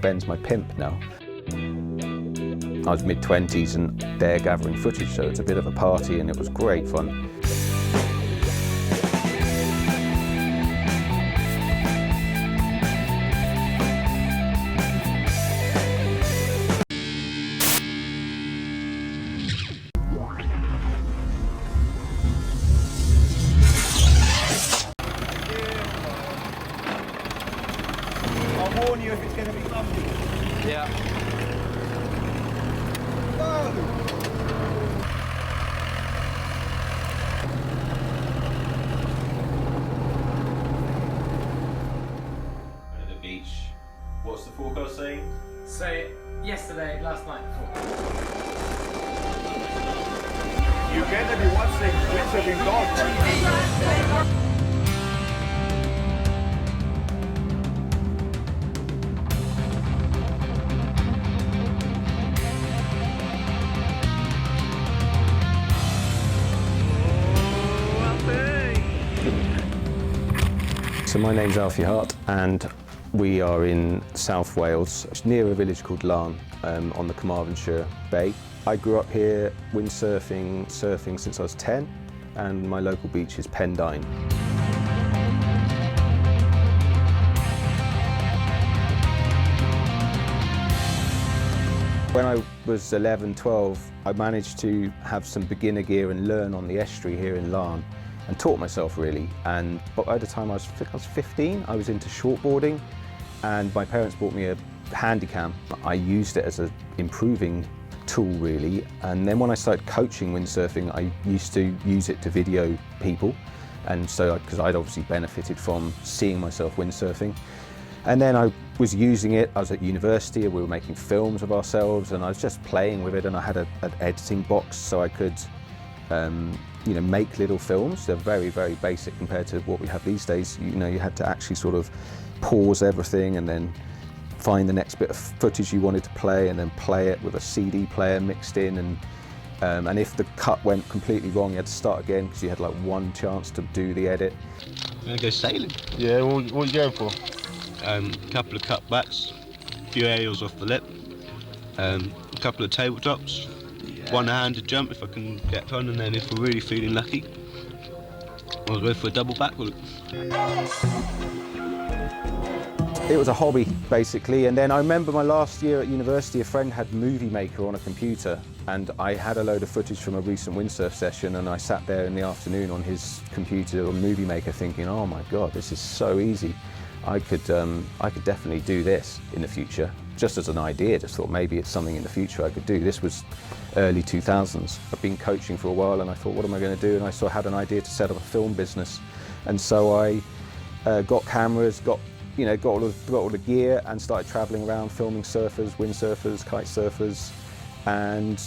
Ben's my pimp now. I was mid-20s and they're gathering footage, so it's a bit of a party and it was great fun. I'll warn you if it's going to be bumpy. Yeah. At the beach. What's the forecast saying? Say yesterday, last night. You're going to be watching Windsurfing.TV. So my name's Alfie Hart and we are in South Wales, near a village called Larne on the Carmarthenshire Bay. I grew up here windsurfing, surfing since I was 10 and my local beach is Pendine. When I was 11, 12, I managed to have some beginner gear and learn on the estuary here in Larne and taught myself really. And by the time I was 15, I was into shortboarding and my parents bought me a handycam. I used it as an improving tool really, and then when I started coaching windsurfing I used to use it to video people, and so because I'd obviously benefited from seeing myself windsurfing. And then I was using it, I was at university, we were making films of ourselves and I was just playing with it, and I had an editing box so I could you know, make little films. They're very, very basic compared to what we have these days. You know, you had to actually sort of pause everything and then find the next bit of footage you wanted to play and then play it with a CD player mixed in, and if the cut went completely wrong you had to start again because you had like one chance to do the edit. I'm going to go sailing. Yeah, what are you going for? A couple of cutbacks, a few aerials off the lip, a couple of tabletops, one-handed jump if I can get on, and then if we're really feeling lucky, I'll go for a double backflip. It was a hobby basically, and then I remember my last year at university a friend had Movie Maker on a computer and I had a load of footage from a recent windsurf session and I sat there in the afternoon on his computer on Movie Maker thinking, oh my god, this is so easy. I could definitely do this in the future. Just as an idea, just thought maybe it's something in the future I could do. This was early 2000s. I've been coaching for a while and I thought, what am I going to do? And I sort of had an idea to set up a film business. And so I got cameras, got all the gear and started traveling around filming surfers, windsurfers, kite surfers. And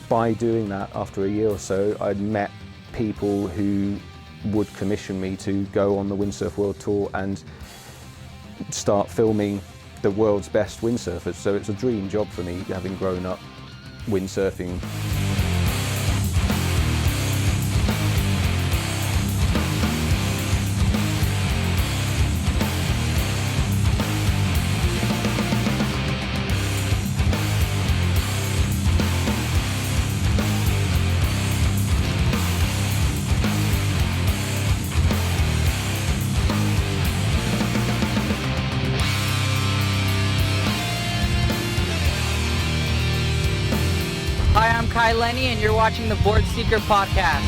by doing that, after a year or so, I'd met people who would commission me to go on the Windsurf World Tour and start filming the world's best windsurfers. So it's a dream job for me, having grown up windsurfing. Hi, I'm Kai Lenny, and you're watching the Board Seeker Podcast.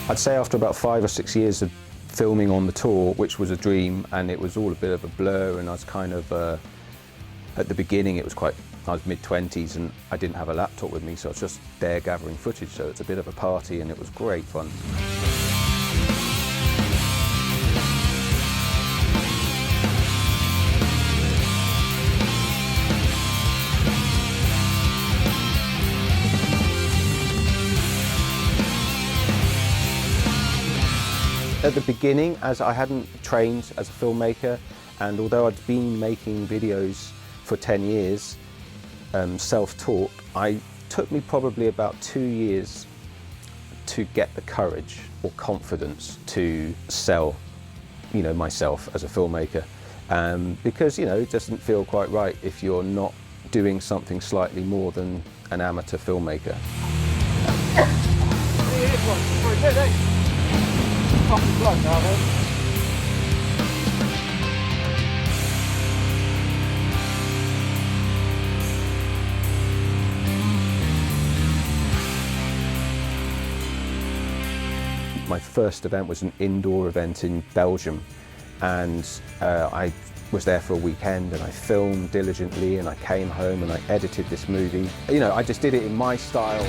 I'd say after about 5 or 6 years of filming on the tour, which was a dream, and it was all a bit of a blur, and I was kind of, at the beginning it was quite I was mid-20s and I didn't have a laptop with me, so I was just there gathering footage, so it's a bit of a party and it was great fun. At the beginning, as I hadn't trained as a filmmaker, and although I'd been making videos for 10 years, self-taught, it took me probably about 2 years to get the courage or confidence to sell, myself as a filmmaker. Because, it doesn't feel quite right if you're not doing something slightly more than an amateur filmmaker. My first event was an indoor event in Belgium, and I was there for a weekend and I filmed diligently and I came home and I edited this movie. I just did it in my style.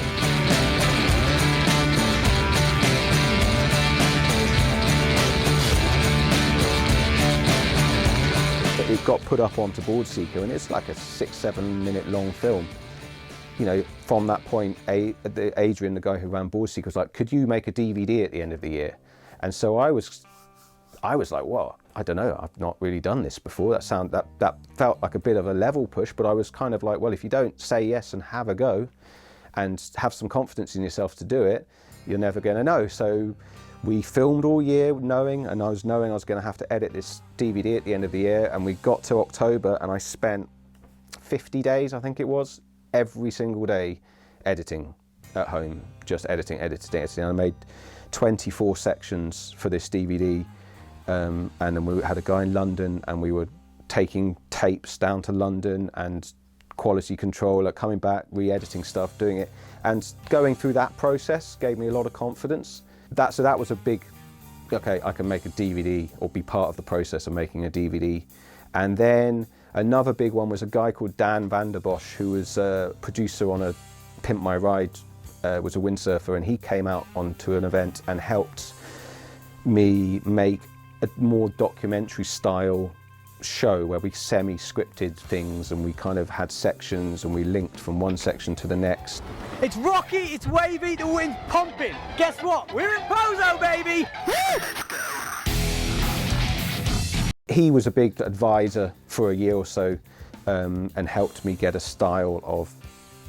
It got put up onto Boardseeker and it's like a 6-7 minute long film. From that point, Adrian, the guy who ran Boardseeker, was like, could you make a DVD at the end of the year? And so I was like, well, I don't know, I've not really done this before. That felt like a bit of a level push, but I was kind of like, well, if you don't say yes and have a go and have some confidence in yourself to do it, you're never gonna know. So we filmed all year knowing I was gonna have to edit this DVD at the end of the year, and we got to October and I spent 50 days, I think it was, every single day editing at home, just editing. I made 24 sections for this DVD, and then we had a guy in London and we were taking tapes down to London and quality control, coming back, re-editing stuff, doing it. And going through that process gave me a lot of confidence. So that was a big, okay, I can make a DVD or be part of the process of making a DVD. And then another big one was a guy called Dan Vanderbosch, who was a producer on a Pimp My Ride, was a windsurfer, and he came out onto an event and helped me make a more documentary style show where we semi-scripted things and we kind of had sections and we linked from one section to the next. It's rocky, it's wavy, the wind's pumping. Guess what? We're in Pozo, baby! He was a big advisor for a year or so, and helped me get a style of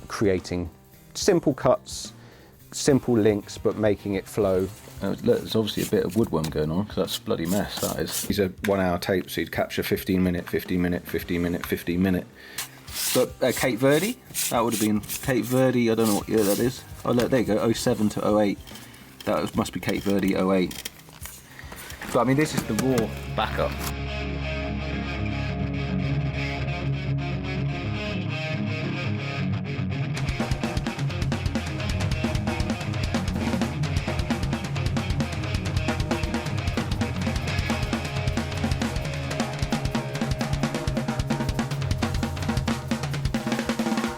creating simple cuts, simple links, but making it flow. Look, there's obviously a bit of woodworm going on, because that's a bloody mess, that is. These are 1 hour tapes, so you'd capture 15 minute, 15 minute, 15 minute, 15 minute. But Cape Verde, that would have been Cape Verde, I don't know what year that is. Oh look, there you go, 07 to 08. That must be Cape Verde 08. But I mean, this is the raw backup.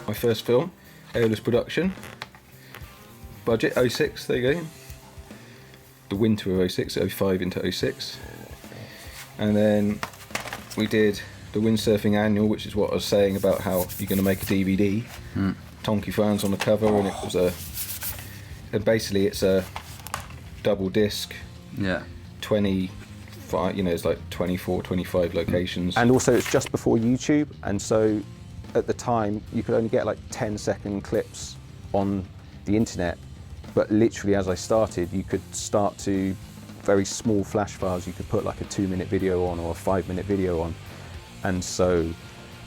My first film, Airless production. Budget 06, there you go. The winter of 06, 05 into 06. And then we did the Windsurfing annual, which is what I was saying about how you're going to make a DVD. Tonky Fans on the cover, and it was and basically it's a double disc. Yeah. 25, it's like 24, 25 locations. And also it's just before YouTube, and so at the time you could only get like 10-second clips on the internet, but literally as I started, you could start to very small flash files. You could put like a 2-minute video on or a 5-minute video on, and so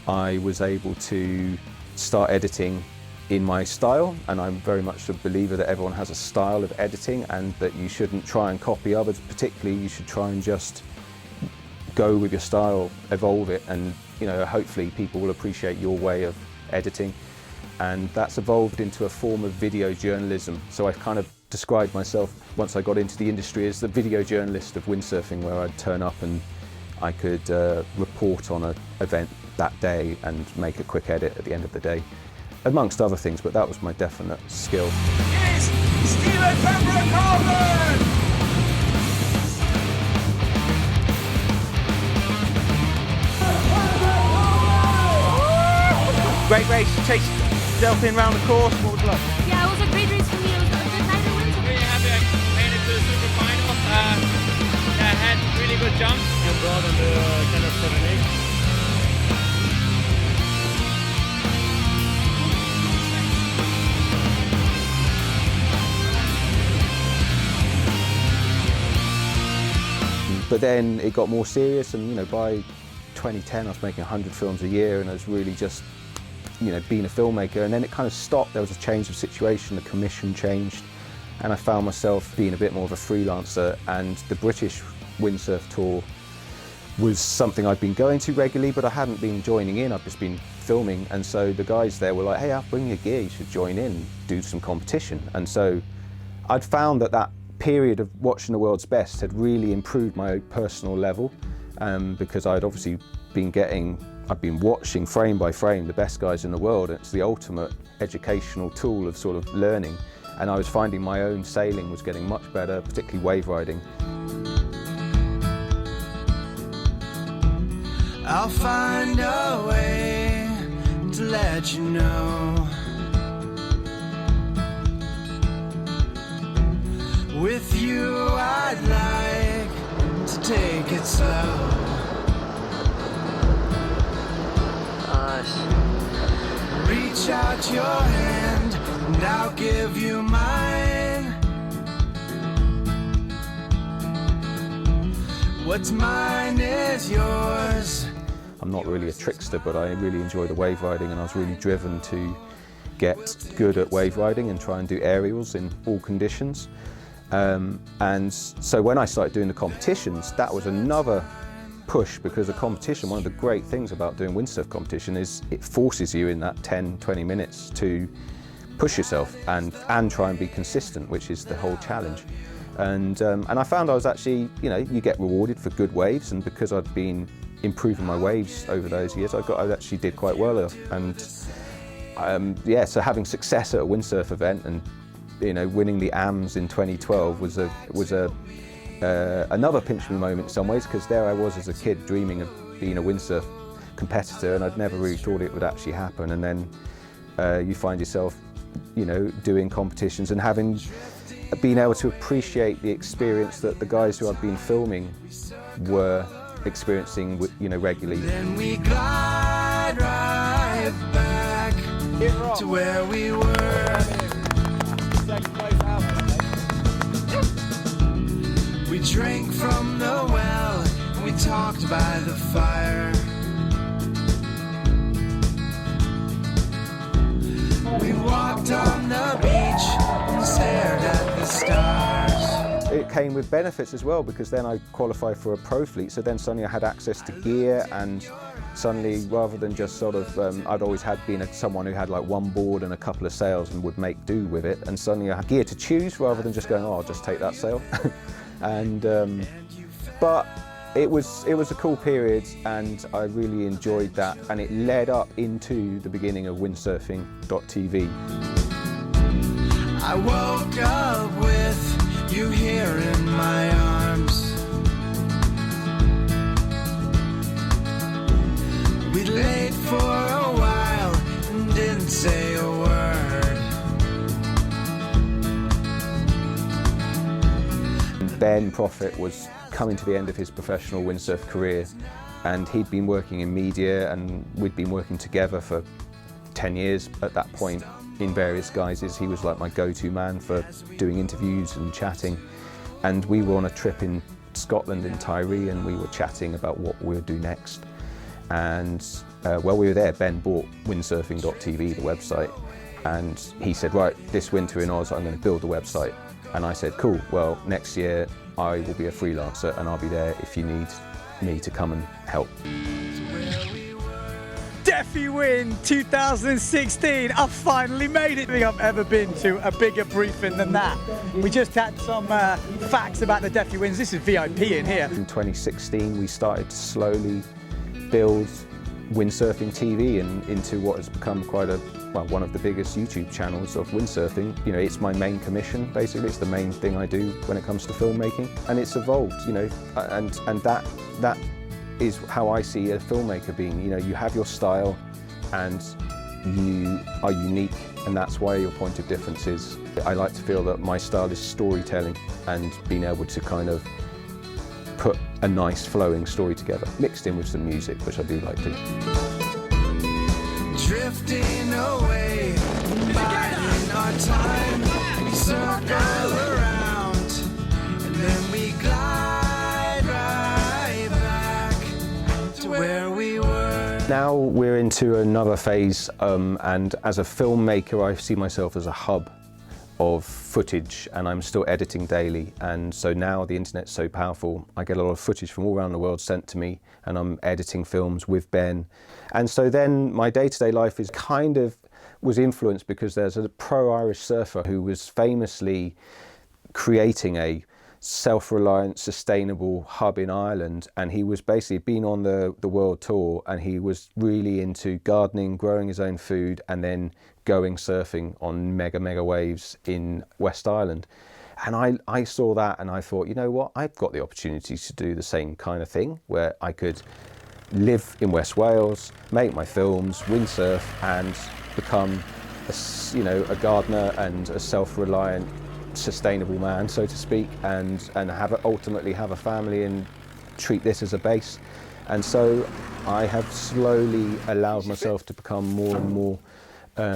I was able to start editing in my style, and I'm very much a believer that everyone has a style of editing and that you shouldn't try and copy others. Particularly, you should try and just go with your style, evolve it, and hopefully people will appreciate your way of editing. And that's evolved into a form of video journalism. So I've kind of described myself, once I got into the industry, as the video journalist of windsurfing, where I'd turn up and I could report on an event that day and make a quick edit at the end of the day, amongst other things, but that was my definite skill. Great race, chased Delphine round the course. What was it like? Yeah, it was a great race for me. It was a good night of Windsurfing. Really happy I made it to the super final. I had really good jumps. I'm proud on the kind of 7-8. But then it got more serious, and by 2010 I was making 100 films a year, and I was really just being a filmmaker. And then it kind of stopped. There was a change of situation, the commission changed, and I found myself being a bit more of a freelancer. And the British windsurf tour was something I'd been going to regularly, but I hadn't been joining in. I'd just been filming, and so the guys there were like, "Hey, I'll bring your gear, you should join in, do some competition." And so I'd found that period of watching the world's best had really improved my personal level, because I'd obviously I'd been watching frame by frame the best guys in the world, and it's the ultimate educational tool of sort of learning. And I was finding my own sailing was getting much better, particularly wave riding. I'll find a way to let you know. With you I'd like to take it slow. Reach out your hand and I'll give you mine. What's mine is yours. I'm not really a trickster, but I really enjoy the wave riding, and I was really driven to get good at wave riding and try and do aerials in all conditions. And so when I started doing the competitions, that was another push, because a competition, one of the great things about doing windsurf competition is it forces you in that 10-20 minutes to push yourself and try and be consistent, which is the whole challenge. And I found I was actually, you get rewarded for good waves, and because I'd been improving my waves over those years, I actually did quite well. And yeah, so having success at a windsurf event and winning the AMS in 2012 was another pinch me moment in some ways, because there I was as a kid dreaming of being a windsurf competitor, and I'd never really thought it would actually happen. And then you find yourself, doing competitions and being able to appreciate the experience that the guys who I've been filming were experiencing, regularly. Then we glide right back to where we were. We drank from the well, we talked by the fire. We walked on the beach and stared at the stars. It came with benefits as well, because then I qualified for a pro fleet, so then suddenly I had access to gear, and suddenly, rather than just sort of, I'd always been someone who had like one board and a couple of sails and would make do with it, and suddenly I had gear to choose rather than just going, oh, I'll just take that sail. And but it was a cool period, and I really enjoyed that, and it led up into the beginning of Windsurfing.TV. I woke up with you here in my arms. We laid for a while and didn't say a word. Ben Prophet was coming to the end of his professional windsurf career, and he'd been working in media, and we'd been working together for 10 years at that point in various guises. He was like my go-to man for doing interviews and chatting, and we were on a trip in Scotland in Tiree, and we were chatting about what we would do next. And while we were there, Ben bought Windsurfing.TV, the website, and he said, right, this winter in Oz I'm going to build the website. And I said, cool, well, next year I will be a freelancer and I'll be there if you need me to come and help. Deffy Wind 2016. I finally made it. I think I've ever been to a bigger briefing than that. We just had some facts about the Deffy Winds. This is VIP in here. In 2016, we started to slowly build Windsurfing.TV and into what has become quite a, well, one of the biggest YouTube channels of windsurfing. You know, it's my main commission, basically. It's the main thing I do when it comes to filmmaking. And it's evolved, you know, and that is how I see a filmmaker being. You know, you have your style and you are unique, and that's why your point of difference is. I like to feel that my style is storytelling and being able to kind of put a nice flowing story together, mixed in with some music, which I do like to. Drifting away, biding our time, circle around, and then we glide right back to where we were. Now we're into another phase, and as a filmmaker, I see myself as a hub of footage, and I'm still editing daily, and so now the internet's so powerful, I get a lot of footage from all around the world sent to me, and I'm editing films with Ben. And so then my day-to-day life is kind of was influenced because there's a pro-Irish surfer who was famously creating a self-reliant, sustainable hub in Ireland, and he was basically been on the world tour, and he was really into gardening, growing his own food, and then going surfing on mega waves in West Ireland. And I saw that and I thought, you know what, I've got the opportunity to do the same kind of thing, where I could live in West Wales, make my films, windsurf, and become a gardener and a self-reliant, sustainable man, so to speak, and ultimately have a family and treat this as a base. And so I have slowly allowed myself to become more and more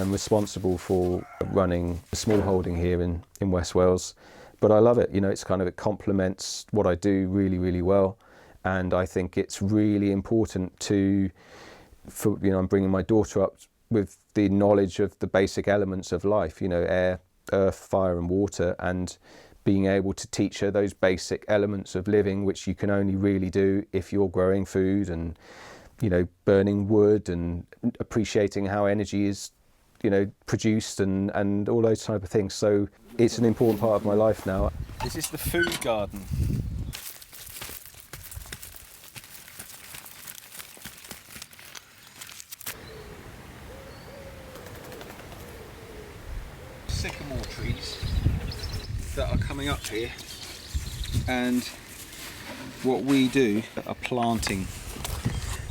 responsible for running a small holding here in West Wales. But I love it, you know, it complements what I do really well, and I think it's really important I'm bringing my daughter up with the knowledge of the basic elements of life, you know, air, earth, fire and water, and being able to teach her those basic elements of living, which you can only really do if you're growing food and, you know, burning wood and appreciating how energy is, you know, produced and all those type of things. So it's an important part of my life now. This is the food garden. Sycamore trees that are coming up here, and what we do are planting.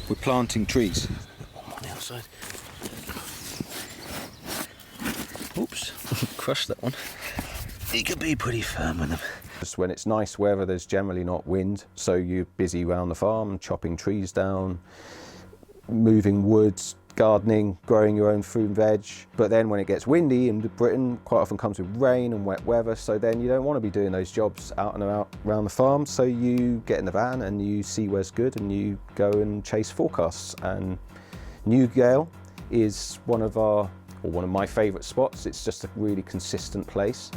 We're planting trees. On the outside. Oops, crushed that one. You can be pretty firm with them. Just when it's nice weather, there's generally not wind, so you're busy around the farm, chopping trees down, moving woods, gardening, growing your own fruit and veg. But then when it gets windy in Britain, quite often comes with rain and wet weather, so then you don't want to be doing those jobs out and about around the farm, so you get in the van and you see where's good and you go and chase forecasts. And Newgale is one of my favourite spots. It's just a really consistent place.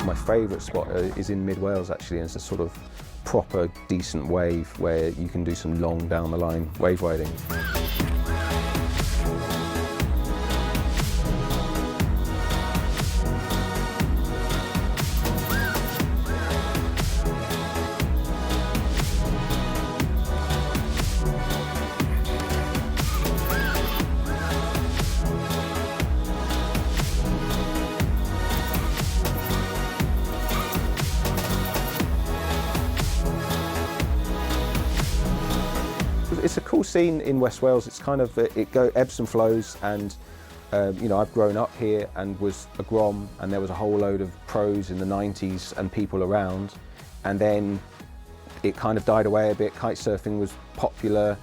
My favourite spot is in mid Wales actually, and it's a sort of proper decent wave where you can do some long down the line wave riding. It's a cool scene in West Wales. It's kind of, ebbs and flows, and you know, I've grown up here and was a Grom, and there was a whole load of pros in the 90s and people around, and then it kind of died away a bit. Kite surfing was popular,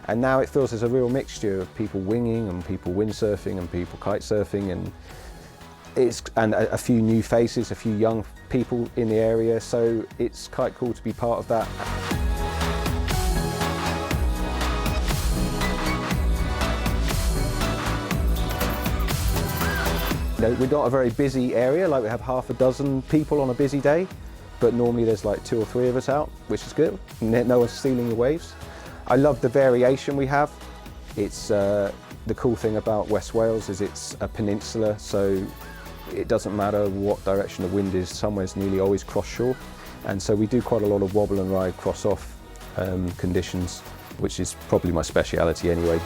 and now it feels there's a real mixture of people winging and people windsurfing and people kite surfing, and a few new faces, a few young people in the area, so it's quite cool to be part of that. know, we're not a very busy area, like we have half a dozen people on a busy day, but normally there's like 2 or 3 of us out, which is good. No one's stealing the waves. I love the variation we have. It's the cool thing about West Wales is it's a peninsula, so it doesn't matter what direction the wind is, somewhere's nearly always cross shore. And so we do quite a lot of wobble and ride cross off conditions, which is probably my speciality anyway.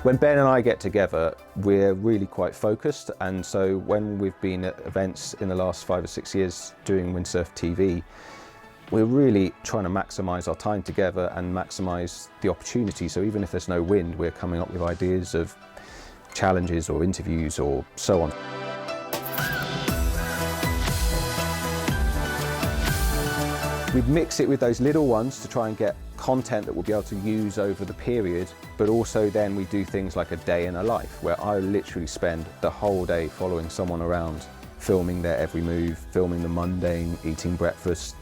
When Ben and I get together, we're really quite focused, and so when we've been at events in the last 5 or 6 years doing Windsurf.TV, we're really trying to maximise our time together and maximise the opportunity. So even if there's no wind, we're coming up with ideas of challenges or interviews or so on. We'd mix it with those little ones to try and get content that we'll be able to use over the period, but also then we do things like a day in a life, where I literally spend the whole day following someone around, filming their every move, filming the mundane, eating breakfast,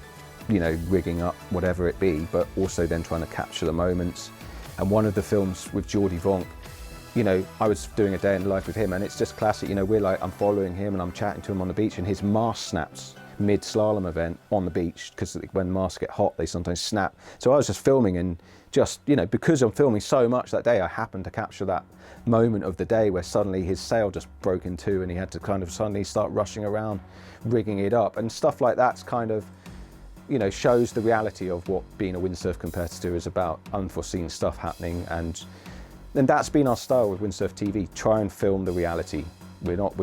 you know, rigging up, whatever it be, but also then trying to capture the moments. And one of the films with Geordie Vonk, you know, I was doing a day in the life with him, and it's just classic, you know, I'm following him and I'm chatting to him on the beach, and his mast snaps mid-slalom event on the beach, because when masts get hot they sometimes snap. So I was just filming, and just, you know, because I'm filming so much that day, I happened to capture that moment of the day where suddenly his sail just broke in two and he had to kind of suddenly start rushing around rigging it up, and stuff like that's kind of, you know, shows the reality of what being a windsurf competitor is about, unforeseen stuff happening. And that's been our style with Windsurf.TV, try and film the reality. We're not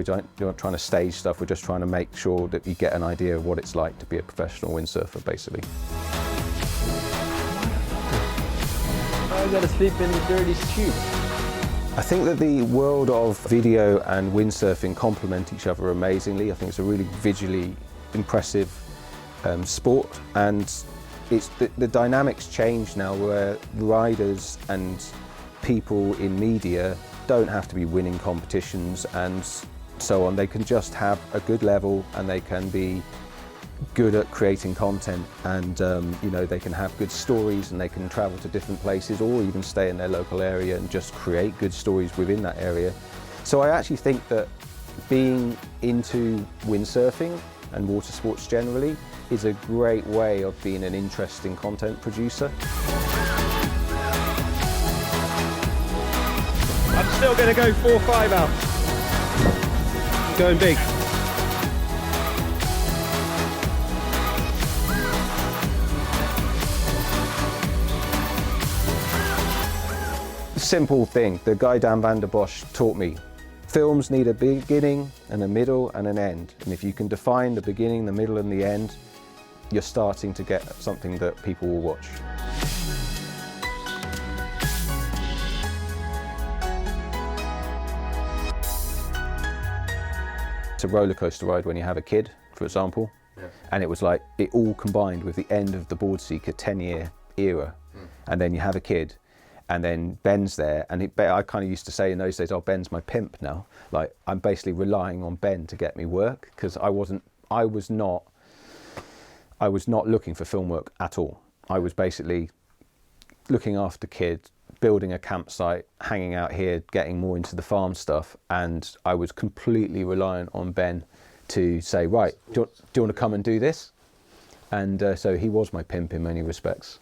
trying to stage stuff, we're just trying to make sure that you get an idea of what it's like to be a professional windsurfer, basically. I gotta sleep in the dirty streets. I think that the world of video and windsurfing complement each other amazingly. I think it's a really visually impressive sport, and it's the dynamics change now, where riders and people in media don't have to be winning competitions and so on. They can just have a good level, and they can be good at creating content, and you know, they can have good stories, and they can travel to different places or even stay in their local area and just create good stories within that area. So I actually think that being into windsurfing and water sports generally is a great way of being an interesting content producer. I'm still going to go 4-5 out. Going big. Simple thing, the guy Dan van der Bosch taught me. Films need a beginning and a middle and an end. And if you can define the beginning, the middle and the end, you're starting to get something that people will watch. It's a roller coaster ride when you have a kid, for example, and it was like it all combined with the end of the Boardseeker 10-year era, and then you have a kid, and then Ben's there, and I kind of used to say in those days, oh, Ben's my pimp now. Like, I'm basically relying on Ben to get me work, because I was not looking for film work at all. I was basically looking after kids, building a campsite, hanging out here, getting more into the farm stuff, and I was completely reliant on Ben to say, right, do you want to come and do this? And so he was my pimp in many respects.